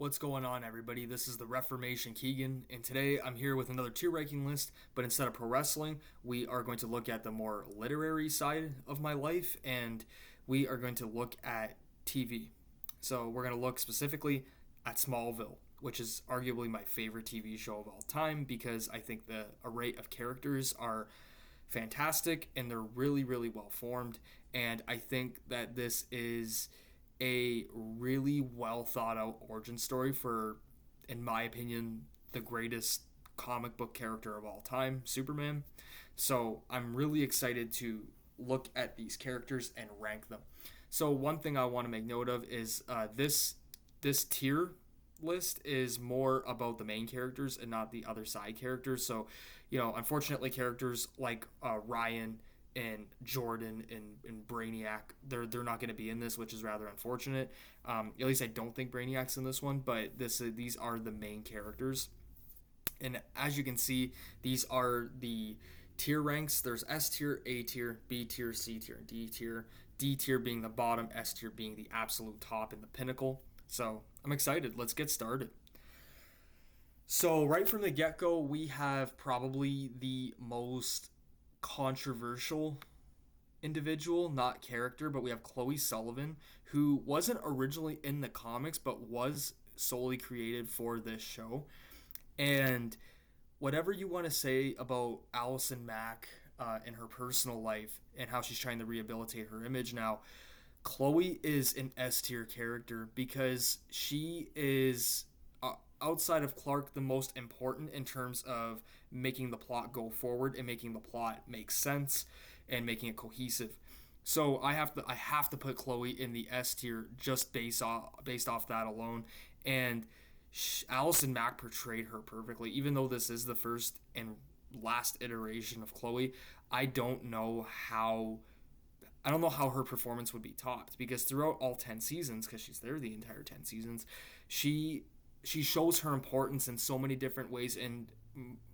What's going on, everybody? This is the Reformation Keegan, and today I'm here with another tier ranking list. But instead of pro wrestling, we are going to look at the more literary side of my life, and we are going to look at TV. So we're going to look specifically at Smallville, which is arguably my favorite TV show of all time because I think the array of characters are fantastic and they're really, really well formed. And I think that this is a really well thought out origin story for, in my opinion, the greatest comic book character of all time, Superman. So I'm really excited to look at these characters and rank them. So one thing I want to make note of is this tier list is more about the main characters and not the other side characters. So, unfortunately, characters like Ryan and Jordan and Brainiac, they're not going to be in this, which is rather unfortunate. At least I don't think Brainiac's in this one, but these are the main characters. And as you can see, these are the tier ranks. There's S tier, A tier, B tier, C tier, and D tier. D tier being the bottom, S tier being the absolute top and the pinnacle. So I'm excited. Let's get started. So right from the get-go, we have probably the most controversial individual, not character, but we have Chloe Sullivan, who wasn't originally in the comics, but was solely created for this show. And whatever you want to say about Allison Mack in her personal life and how she's trying to rehabilitate her image now, Chloe is an S tier character because she is outside of Clark the most important in terms of making the plot go forward and making the plot make sense and making it cohesive. So I have to put Chloe in the S tier just based off that alone. And Allison Mack portrayed her perfectly. Even though this is the first and last iteration of Chloe, I don't know how her performance would be topped because throughout all 10 seasons, because she's there the entire 10 seasons, she shows her importance in so many different ways, and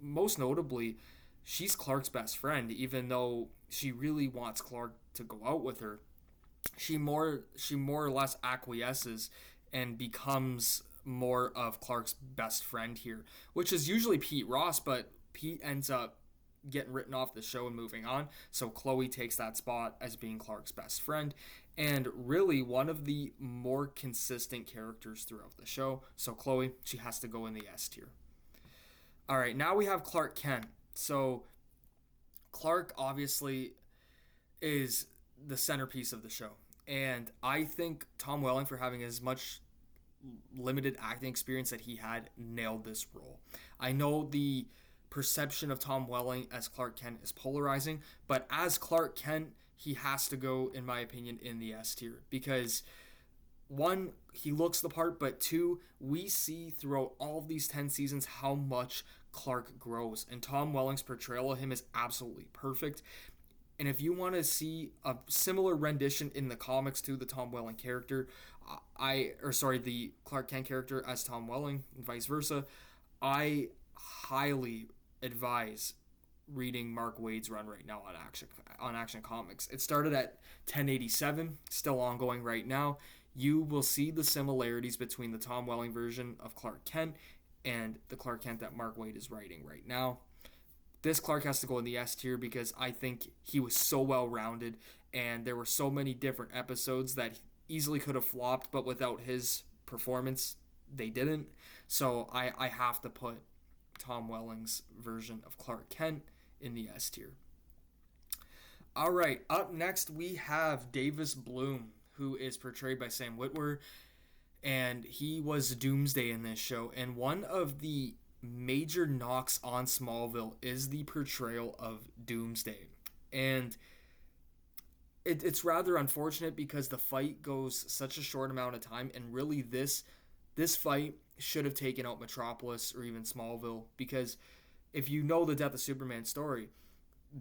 most notably, she's Clark's best friend. Even though she really wants Clark to go out with her, she more or less acquiesces and becomes more of Clark's best friend here, which is usually Pete Ross, but Pete ends up getting written off the show and moving on. So Chloe takes that spot as being Clark's best friend and really one of the more consistent characters throughout the show. So Chloe, she has to go in the S tier. All right, now we have Clark Kent. So Clark obviously is the centerpiece of the show. And I think Tom Welling, for having as much limited acting experience that he had, nailed this role. I know the perception of Tom Welling as Clark Kent is polarizing, but as Clark Kent, he has to go, in my opinion, in the S tier because one, he looks the part, but two, we see throughout all of these 10 seasons how much Clark grows, and Tom Welling's portrayal of him is absolutely perfect. And if you want to see a similar rendition in the comics to the Tom Welling character, the Clark Kent character as Tom Welling and vice versa, I highly advise reading Mark Waid's run right now on Action Comics. It started at 1087, still ongoing right now. You will see the similarities between the Tom Welling version of Clark Kent and the Clark Kent that Mark Waid is writing right now. This Clark has to go in the S tier because I think he was so well rounded and there were so many different episodes that easily could have flopped, but without his performance, they didn't. So I have to put Tom Welling's version of Clark Kent in the S tier. All right, up next we have Davis Bloom, who is portrayed by Sam Witwer, and he was Doomsday in this show. And one of the major knocks on Smallville is the portrayal of Doomsday. And it's rather unfortunate because the fight goes such a short amount of time, and really this fight should have taken out Metropolis or even Smallville, because if you know the Death of Superman story,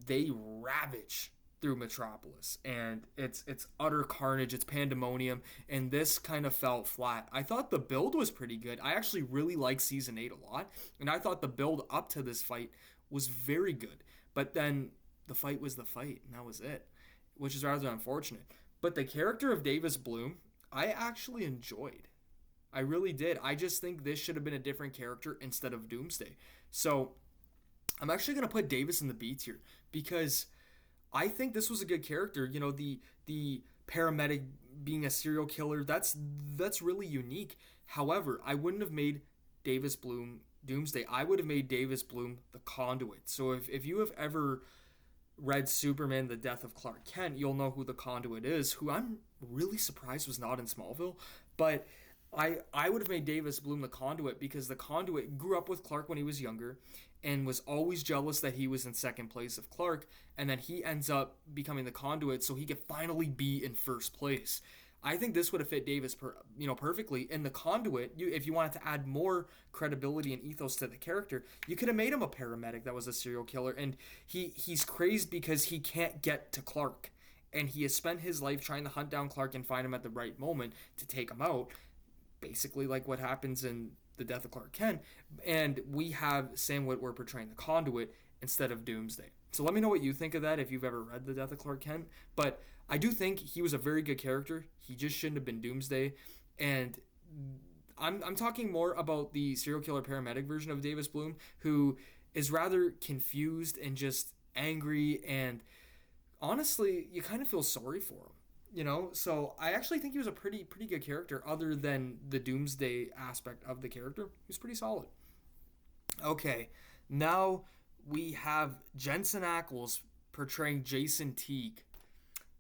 they ravage through Metropolis and it's utter carnage, it's pandemonium, and this kind of fell flat. I thought the build was pretty good. I actually really like season 8 a lot, and I thought the build up to this fight was very good, but then the fight was the fight and that was it, which is rather unfortunate. But the character of Davis Bloom, I actually enjoyed. I really did. I just think this should have been a different character instead of Doomsday. So I'm actually gonna put Davis in the B tier because I think this was a good character. You know, the paramedic being a serial killer, that's really unique. However, I wouldn't have made Davis Bloom Doomsday. I would have made Davis Bloom the Conduit. So if you have ever read Superman: The Death of Clark Kent, you'll know who the Conduit is, who I'm really surprised was not in Smallville. But I would have made Davis Bloom the Conduit because the Conduit grew up with Clark when he was younger and was always jealous that he was in second place of Clark, and then he ends up becoming the Conduit so he could finally be in first place. I think this would have fit Davis, perfectly. In the Conduit, if you wanted to add more credibility and ethos to the character, you could have made him a paramedic that was a serial killer, and he's crazed because he can't get to Clark, and he has spent his life trying to hunt down Clark and find him at the right moment to take him out, basically like what happens in The Death of Clark Kent. And we have Sam Witwer portraying the Conduit instead of Doomsday. So let me know what you think of that if you've ever read The Death of Clark Kent. But I do think he was a very good character. He just shouldn't have been Doomsday. And I'm talking more about the serial killer paramedic version of Davis Bloom, who is rather confused and just angry, and honestly, you kind of feel sorry for him. So I actually think he was a pretty good character. Other than the Doomsday aspect of the character, he was pretty solid. Okay, now we have Jensen Ackles portraying Jason Teague,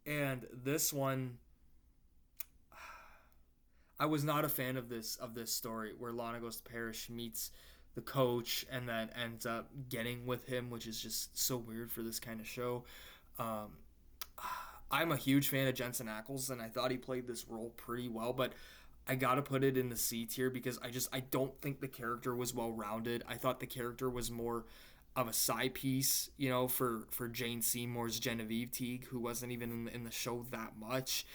and this one, I was not a fan of this story where Lana Goes to Paris meets the coach and then ends up getting with him, which is just so weird for this kind of show. I'm a huge fan of Jensen Ackles, and I thought he played this role pretty well, but I gotta put it in the C tier because I don't think the character was well rounded. I thought the character was more of a side piece, for Jane Seymour's Genevieve Teague, who wasn't even in the show that much.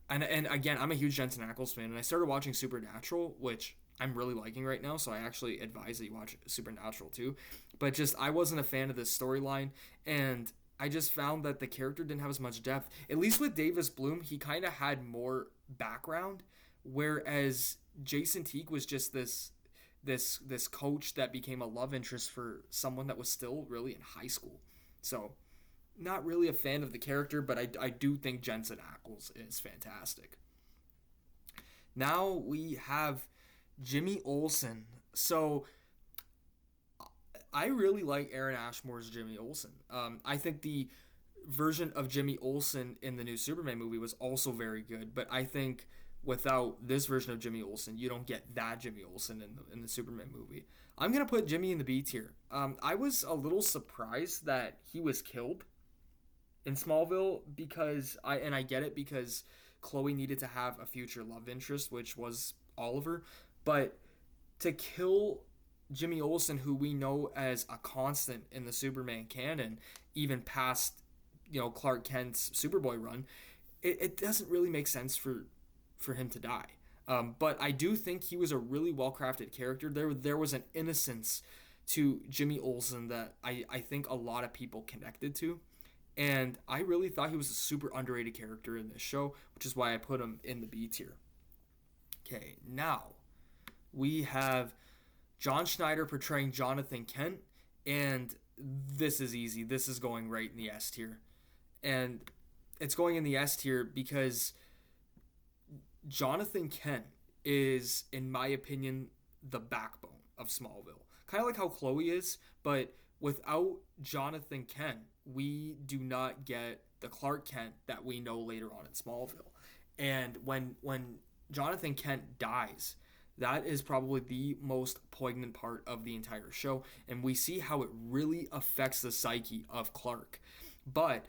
And again, I'm a huge Jensen Ackles fan, and I started watching Supernatural, which I'm really liking right now, so I actually advise that you watch Supernatural too. But just, I wasn't a fan of this storyline, and I just found that the character didn't have as much depth. At least with Davis Bloom, he kind of had more background, whereas Jason Teague was just this coach that became a love interest for someone that was still really in high school. So, not really a fan of the character, but I do think Jensen Ackles is fantastic. Now we have Jimmy Olsen. So I really like Aaron Ashmore's Jimmy Olsen. I think the version of Jimmy Olsen in the new Superman movie was also very good, but I think without this version of Jimmy Olsen, you don't get that Jimmy Olsen in the Superman movie. I'm gonna put Jimmy in the B tier. I was a little surprised that he was killed in Smallville because I get it because Chloe needed to have a future love interest, which was Oliver, but to kill Jimmy Olsen, who we know as a constant in the Superman canon, even past Clark Kent's Superboy run, it doesn't really make sense for him to die. But I do think he was a really well-crafted character. There was an innocence to Jimmy Olsen that I think a lot of people connected to. And I really thought he was a super underrated character in this show, which is why I put him in the B tier. Okay, now we have John Schneider portraying Jonathan Kent, and this is easy. This is going right in the S tier. And it's going in the S tier because Jonathan Kent is, in my opinion, the backbone of Smallville. Kind of like how Chloe is, but without Jonathan Kent, we do not get the Clark Kent that we know later on in Smallville. And when Jonathan Kent dies, that is probably the most poignant part of the entire show, and we see how it really affects the psyche of Clark. But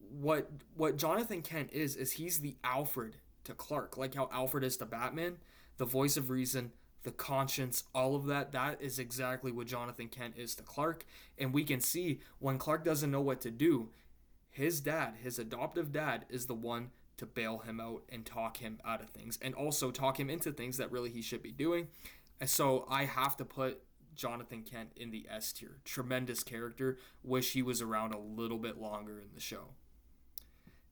what Jonathan Kent is he's the Alfred to Clark, like how Alfred is to Batman, the voice of reason, the conscience, all of that is exactly what Jonathan Kent is to Clark. And we can see when Clark doesn't know what to do, his dad, his adoptive dad, is the one to bail him out and talk him out of things, and also talk him into things that really he should be doing. And so I have to put Jonathan Kent in the S tier. Tremendous character. Wish he was around a little bit longer in the show.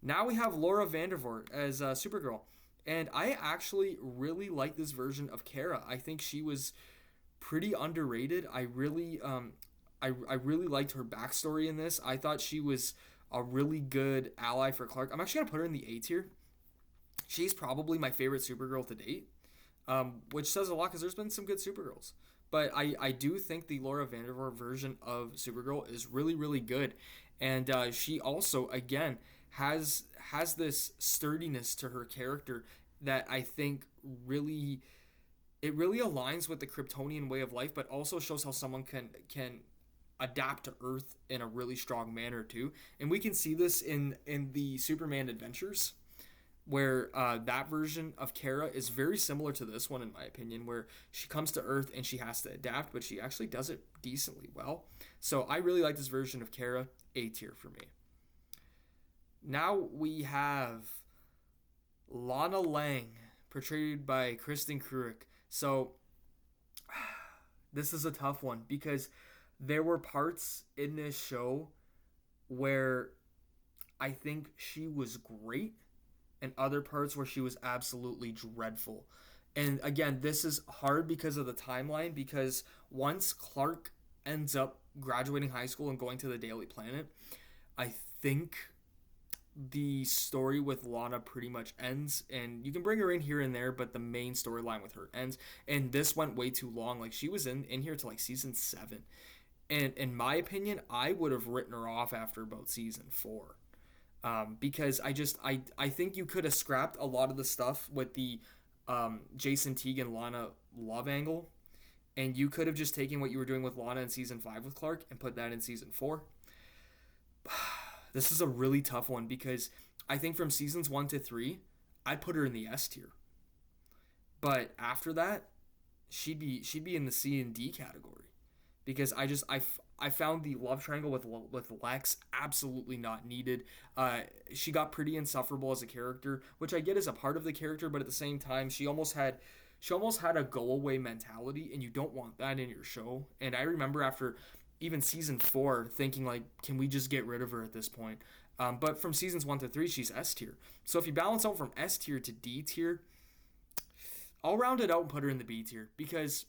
Now we have Laura Vandervoort as Supergirl. And I actually really like this version of Kara. I think she was pretty underrated. I really liked her backstory in this. I thought she was a really good ally for Clark. I'm actually gonna put her in the A tier. She's probably my favorite Supergirl to date, which says a lot because there's been some good Supergirls. But I do think the Laura Vandervoort version of Supergirl is really, really good. And she also, again, has this sturdiness to her character that I think really it really aligns with the Kryptonian way of life, but also shows how someone can adapt to Earth in a really strong manner too. And we can see this in the Superman Adventures, where that version of Kara is very similar to this one in my opinion, where she comes to Earth and she has to adapt, but she actually does it decently well. So I really like this version of Kara. A tier for me. Now we have Lana Lang, portrayed by Kristen Kruk. So this is a tough one because there were parts in this show where I think she was great and other parts where she was absolutely dreadful. And again, this is hard because of the timeline, because once Clark ends up graduating high school and going to the Daily Planet, I think the story with Lana pretty much ends, and you can bring her in here and there, but the main storyline with her ends. And this went way too long. Like, she was in here to like season 7, and in my opinion, I would have written her off after about season 4, because I think you could have scrapped a lot of the stuff with the Jason Teague Lana love angle, and you could have just taken what you were doing with Lana in season 5 with Clark and put that in season 4. This is a really tough one because I think from seasons 1 to 3, I'd put her in the S tier. But after that, she'd be in the C and D category because I found the love triangle with Lex absolutely not needed. She got pretty insufferable as a character, which I get as a part of the character, but at the same time, she almost had a go away mentality, and you don't want that in your show. And I remember after even season 4 thinking like, can we just get rid of her at this point? But from seasons 1 to 3, she's S tier. So if you balance out from S tier to D tier, I'll round it out and put her in the B tier because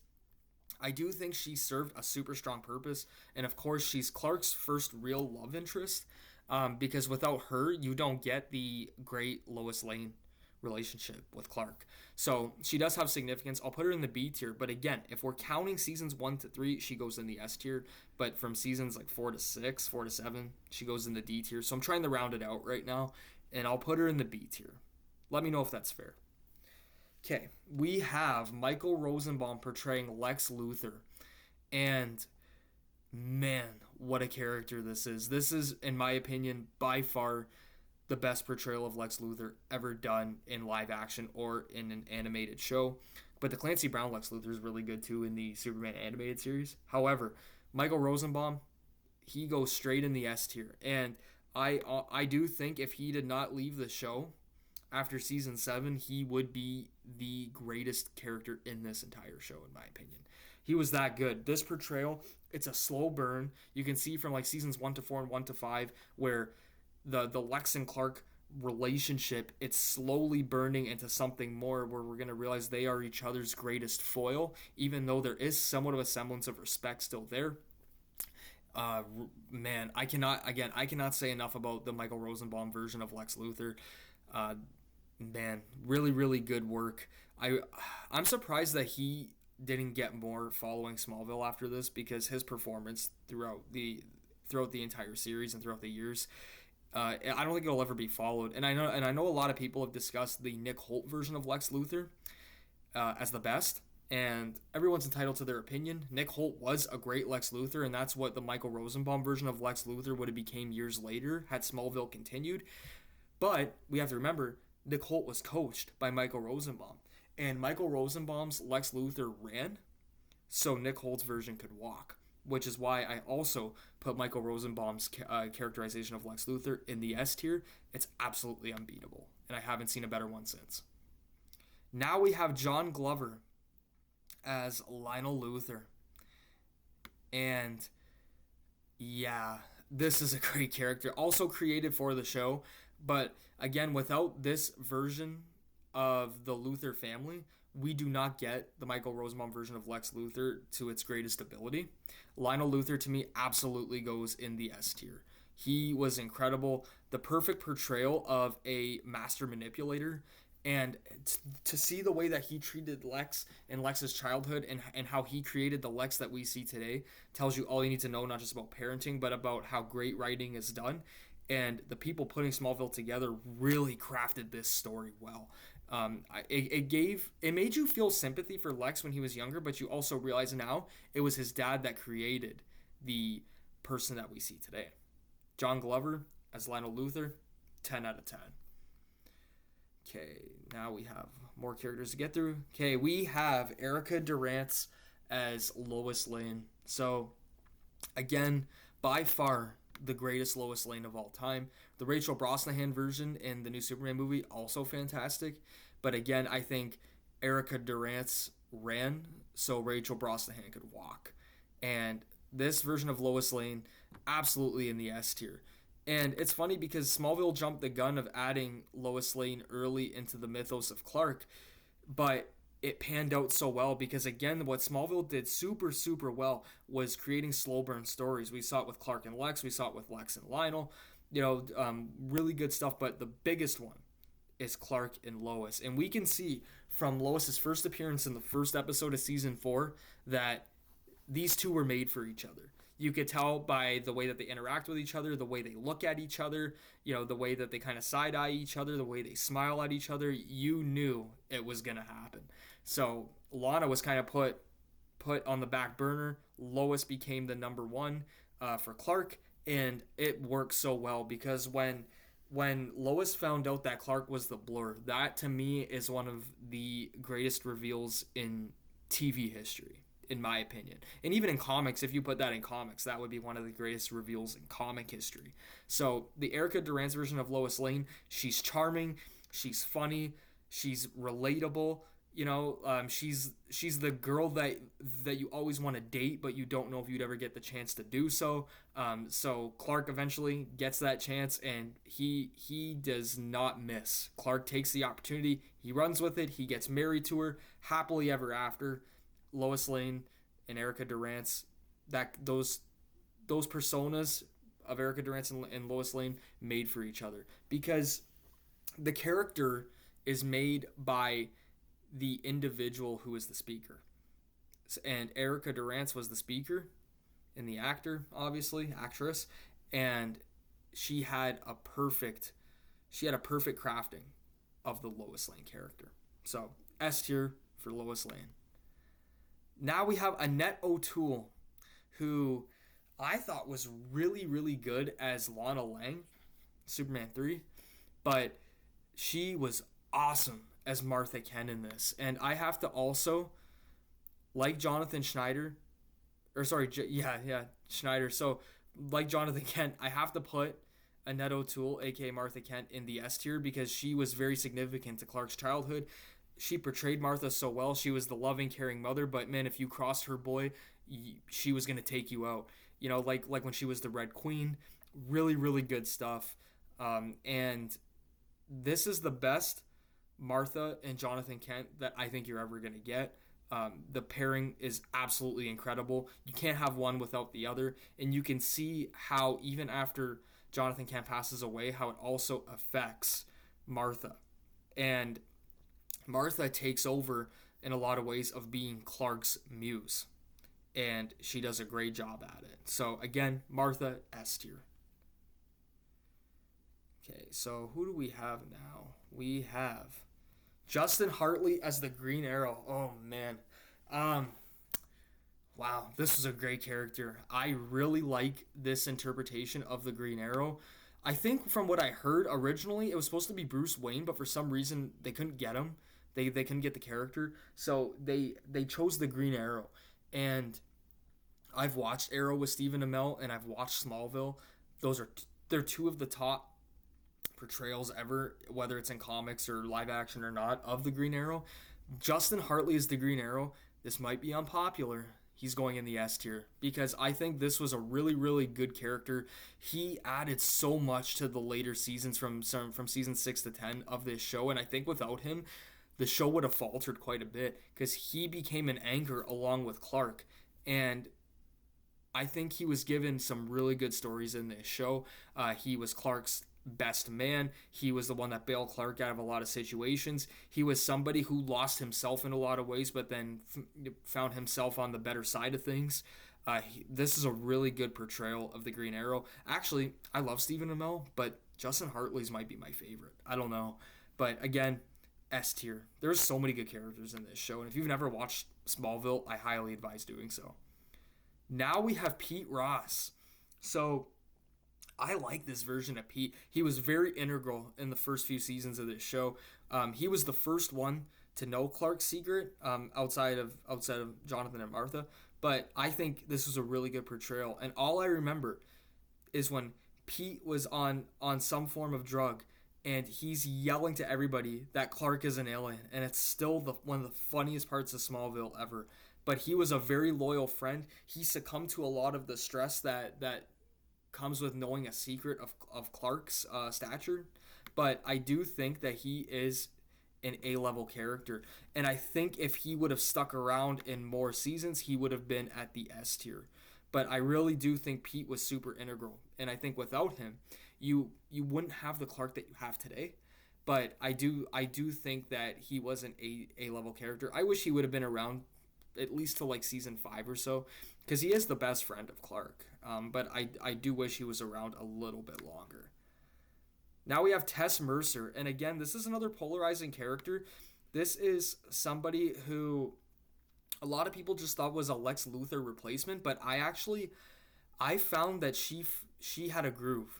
I do think she served a super strong purpose. And of course, she's Clark's first real love interest, because without her, you don't get the great Lois Lane relationship with Clark. So she does have significance. I'll put her in the B tier. But again, if we're counting seasons 1 to 3, she goes in the S tier. But from seasons like 4 to 6, 4 to 7, she goes in the D tier. So I'm trying to round it out right now. And I'll put her in the B tier. Let me know if that's fair. Okay, we have Michael Rosenbaum portraying Lex Luthor. And man, what a character this is. This is, in my opinion, by far the best portrayal of Lex Luthor ever done in live action or in an animated show. But the Clancy Brown Lex Luthor is really good too in the Superman animated series. However, Michael Rosenbaum, he goes straight in the S tier. And I do think if he did not leave the show after season 7, he would be the greatest character in this entire show, in my opinion. He was that good. This portrayal, it's a slow burn. You can see from like seasons 1 to 4 and 1 to 5 where the Lex and Clark relationship, it's slowly burning into something more where we're going to realize they are each other's greatest foil, even though there is somewhat of a semblance of respect still there. Man, I cannot say enough about the Michael Rosenbaum version of Lex Luthor. Man, really, really good work. I'm surprised that he didn't get more following Smallville after this, because his performance throughout the entire series and throughout the years, I don't think it'll ever be followed. And I know a lot of people have discussed the Nick Holt version of Lex Luthor as the best, and everyone's entitled to their opinion. Nick Holt was a great Lex Luthor, and that's what the Michael Rosenbaum version of Lex Luthor would have became years later had Smallville continued. But we have to remember, Nick Holt was coached by Michael Rosenbaum, and Michael Rosenbaum's Lex Luthor ran so Nick Holt's version could walk, which is why I also put Michael Rosenbaum's characterization of Lex Luthor in the S tier. It's absolutely unbeatable, and I haven't seen a better one since. Now we have John Glover as Lionel Luthor, and yeah, this is a great character, also created for the show, but again, without this version of the Luthor family, we do not get the Michael Rosenbaum version of Lex Luthor to its greatest ability. Lionel Luthor, to me, absolutely goes in the S tier. He was incredible. The perfect portrayal of a master manipulator. And to see the way that he treated Lex in Lex's childhood and how he created the Lex that we see today tells you all you need to know, not just about parenting, but about how great writing is done. And the people putting Smallville together really crafted this story well. It made you feel sympathy for Lex when he was younger, but you also realize now it was his dad that created the person that we see today. John Glover as Lionel Luthor, 10 out of 10. Okay, now we have more characters to get through. Okay, we have Erica Durance as Lois Lane. So, again, by far the greatest Lois Lane of all time. The Rachel Brosnahan version in the new Superman movie, also fantastic. But again, I think Erica Durance ran so Rachel Brosnahan could walk. And this version of Lois Lane, absolutely in the S tier. And it's funny because Smallville jumped the gun of adding Lois Lane early into the mythos of Clark, but it panned out so well because, again, what Smallville did super, super well was creating slow burn stories. We saw it with Clark and Lex. We saw it with Lex and Lionel. Really good stuff. But the biggest one is Clark and Lois. And we can see from Lois's first appearance in the first episode of season 4 that these two were made for each other. You could tell by the way that they interact with each other, the way they look at each other, the way that they kind of side-eye each other, the way they smile at each other. You knew it was going to happen. So Lana was kind of put on the back burner. Lois became the number one for Clark, and it worked so well because when Lois found out that Clark was the Blur, that to me is one of the greatest reveals in TV history, in my opinion. And even in comics, if you put that in comics, that would be one of the greatest reveals in comic history. So the Erica Durance version of Lois Lane, she's charming, she's funny, she's relatable. She's the girl that you always want to date, but you don't know if you'd ever get the chance to do so. So Clark eventually gets that chance, and he does not miss. Clark takes the opportunity, he runs with it, he gets married to her, happily ever after. Lois Lane and Erica Durance, that those personas of Erica Durance and Lois Lane made for each other because the character is made by the individual who is the speaker. And Erica Durance was the speaker and the actor, obviously, actress, and she had a perfect crafting of the Lois Lane character. So, S tier for Lois Lane. Now we have Annette O'Toole, who I thought was really, really good as Lana Lang, Superman 3, but she was awesome as Martha Kent in this. And I have to also, like Jonathan Schneider, Schneider. So, like Jonathan Kent, I have to put Annette O'Toole, aka Martha Kent, in the S tier because she was very significant to Clark's childhood. She portrayed Martha so well. She was the loving, caring mother, but man, if you crossed her boy, she was going to take you out. Like when she was the Red Queen. Really, really good stuff. And this is the best Martha and Jonathan Kent that I think you're ever going to get. The pairing is absolutely incredible. You can't have one without the other. And you can see how even after Jonathan Kent passes away, how it also affects Martha. And Martha takes over in a lot of ways of being Clark's muse. And she does a great job at it. So again, Martha, S tier. Okay, so who do we have now? We have Justin Hartley as the Green Arrow. Oh, man. Wow, this was a great character. I really like this interpretation of the Green Arrow. I think from what I heard originally, it was supposed to be Bruce Wayne, but for some reason they couldn't get him. They couldn't get the character, so they chose the Green Arrow. And I've watched Arrow with Stephen Amell, and I've watched Smallville. They're two of the top portrayals ever, whether it's in comics or live action or not, of the Green Arrow. Justin Hartley is the Green Arrow. This might be unpopular. he's going in the S tier because I think this was a really, really good character. He added so much to the later seasons from season 6 to 10 of this show, and I think without him, the show would have faltered quite a bit because he became an anchor along with Clark, and I think he was given some really good stories in this show. He was Clark's best man. He was the one that bailed Clark out of a lot of situations. He was somebody who lost himself in a lot of ways, but then found himself on the better side of things. This is a really good portrayal of the Green Arrow. Actually, I love Stephen Amell, but Justin Hartley's might be my favorite. I don't know. But again, S tier. There's so many good characters in this show, and if you've never watched Smallville, I highly advise doing so. Now we have Pete Ross. So I like this version of Pete. He was very integral in the first few seasons of this show. He was the first one to know Clark's secret outside of Jonathan and Martha. But I think this was a really good portrayal. And all I remember is when Pete was on some form of drug and he's yelling to everybody that Clark is an alien. And it's still one of the funniest parts of Smallville ever. But he was a very loyal friend. He succumbed to a lot of the stress that comes with knowing a secret of Clark's stature. But I do think that he is an A-level character. And I think if he would have stuck around in more seasons, he would have been at the S tier. But I really do think Pete was super integral. And I think without him, you wouldn't have the Clark that you have today. But I do think that he was an A-level character. I wish he would have been around at least to like season 5 or so, because he is the best friend of Clark. But I do wish he was around a little bit longer. Now we have Tess Mercer, and again, this is another polarizing character. This is somebody who a lot of people just thought was a Lex Luthor replacement, but I found that she had a groove,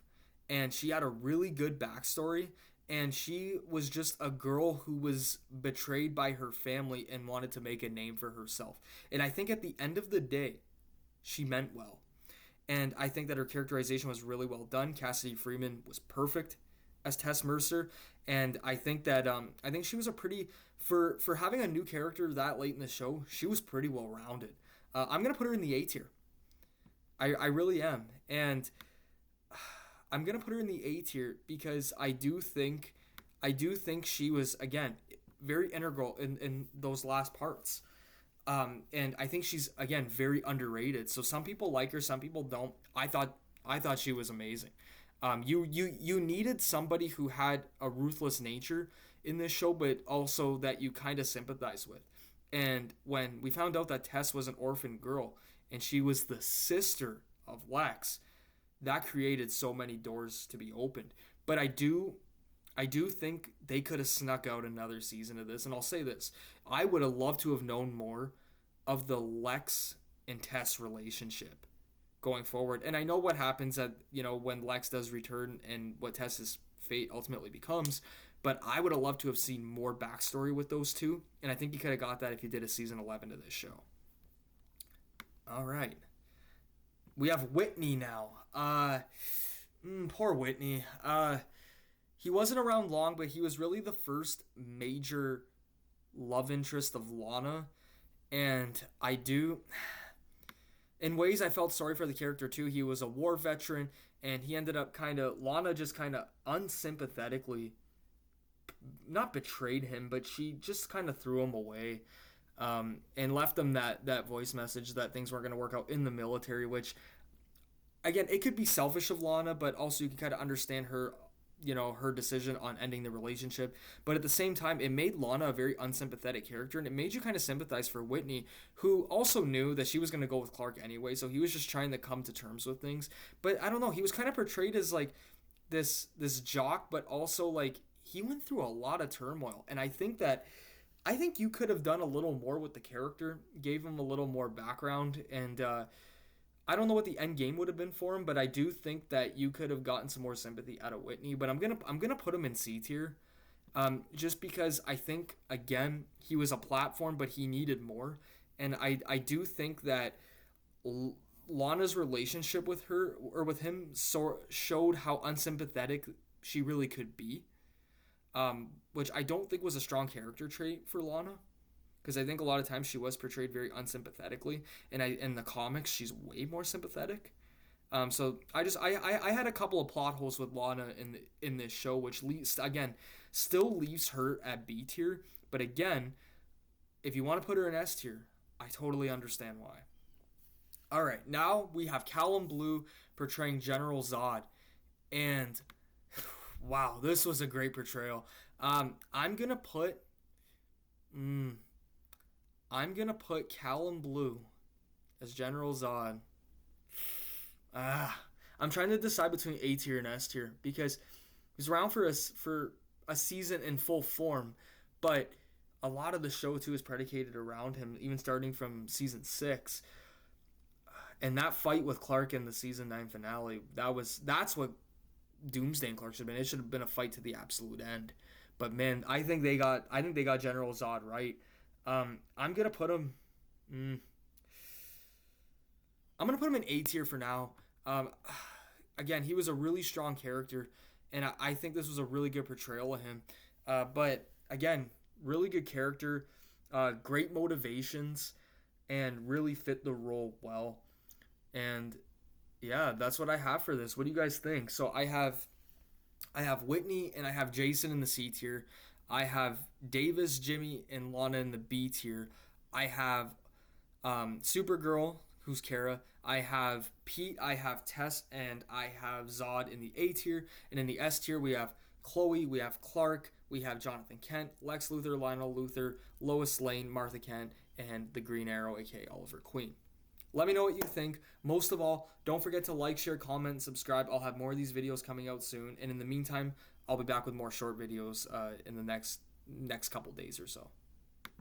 and she had a really good backstory. And she was just a girl who was betrayed by her family and wanted to make a name for herself. And I think at the end of the day, she meant well. And I think that her characterization was really well done. Cassidy Freeman was perfect as Tess Mercer. And I think that she was a pretty, for having a new character that late in the show, she was pretty well rounded. I'm going to put her in the A tier. I really am. And I'm going to put her in the A tier because I do think she was, again, very integral in those last parts. And I think she's, again, very underrated. So some people like her, some people don't. I thought she was amazing. You needed somebody who had a ruthless nature in this show, but also that you kind of sympathize with. And when we found out that Tess was an orphan girl and she was the sister of Lex, that created so many doors to be opened. But I do think they could have snuck out another season of this. And I'll say this. I would have loved to have known more of the Lex and Tess relationship going forward. And I know what happens when Lex does return and what Tess's fate ultimately becomes. But I would have loved to have seen more backstory with those two. And I think you could have got that if you did a season 11 to this show. All right. We have Whitney now. Poor Whitney. He wasn't around long, but he was really the first major love interest of Lana. And in ways I felt sorry for the character too. He was a war veteran, and he ended up Lana just kind of unsympathetically, not betrayed him, but she just kind of threw him away. And left them that voice message that things weren't going to work out in the military, which, again, it could be selfish of Lana, but also you can kind of understand her decision on ending the relationship. But at the same time, it made Lana a very unsympathetic character, and it made you kind of sympathize for Whitney, who also knew that she was going to go with Clark anyway, so he was just trying to come to terms with things. But I don't know, he was kind of portrayed as like this jock, but also like he went through a lot of turmoil, and I think you could have done a little more with the character, gave him a little more background, and I don't know what the end game would have been for him, but I do think that you could have gotten some more sympathy out of Whitney. But I'm gonna put him in C tier, just because I think, again, he was a platform, but he needed more, and I do think that Lana's relationship with her or with him showed how unsympathetic she really could be. Which I don't think was a strong character trait for Lana. because I think a lot of times she was portrayed very unsympathetically, and in the comics she's way more sympathetic. So I had a couple of plot holes with Lana in this show, which still leaves her at B tier. But again, if you want to put her in S tier, I totally understand why. All right, now we have Callum Blue portraying General Zod, and wow, this was a great portrayal. I'm gonna put, I'm gonna put Callum Blue as General Zod. I'm trying to decide between A tier and S tier because he's around for a season in full form, but a lot of the show too is predicated around him, even starting from season 6. And that fight with Clark in the season 9 finale, that's what Doomsday and Clark should have been. It should have been a fight to the absolute end. But man, I think they got General Zod right. I'm gonna put him. I'm gonna put him in A tier for now. Again, he was a really strong character, and I think this was a really good portrayal of him. But again, really good character, great motivations, and really fit the role well. And yeah, that's what I have for this. What do you guys think? So I have Whitney and I have Jason in the C tier. I have Davis, Jimmy, and Lana in the B tier. I have Supergirl, who's Kara. I have Pete, I have Tess, and I have Zod in the A tier. And in the S tier, we have Chloe, we have Clark, we have Jonathan Kent, Lex Luthor, Lionel Luthor, Lois Lane, Martha Kent, and the Green Arrow, aka Oliver Queen. Let me know what you think. Most of all, don't forget to like, share, comment, and subscribe. I'll have more of these videos coming out soon. And in the meantime, I'll be back with more short videos in the next couple days or so.